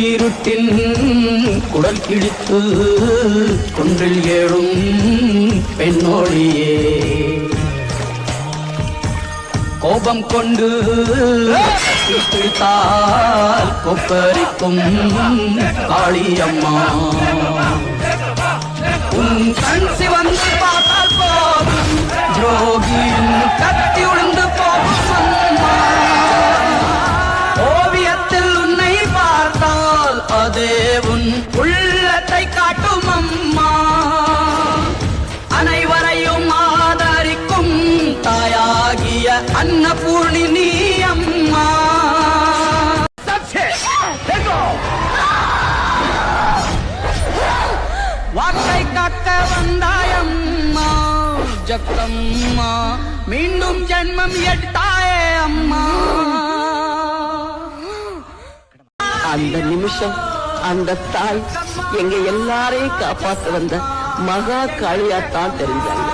இருட்டின் குடல் கிழித்து குன்றில் ஏழும் பெண்ணோடியே கோபம் கொண்டு பிடித்தால் கொப்பரிக்கும் காளியம்மா உன் கண் சிவந்து பார்த்தால் போகும் துரோகியின் கத்தி உழுந்து போகும் அம்மா ஓவியத்தில் உன்னை பார்த்தால் அதே உன் உள்ளத்தை காட்டும் அம்மா அனைவரையும் ஆதரிக்கும் தாயாகிய அன்னபூர்ணி நீ அம்மா வாக்கை காக்க வந்தாயம்மா ஜக்கம்மா மீண்டும் ஜென்மம் எடுத்தாயே அம்மா அந்த நிமிஷம் அந்த தாய் எங்க எல்லாரையும் காப்பாற்ற வந்த மகா காளியாத்தான் தெரிஞ்சாங்க.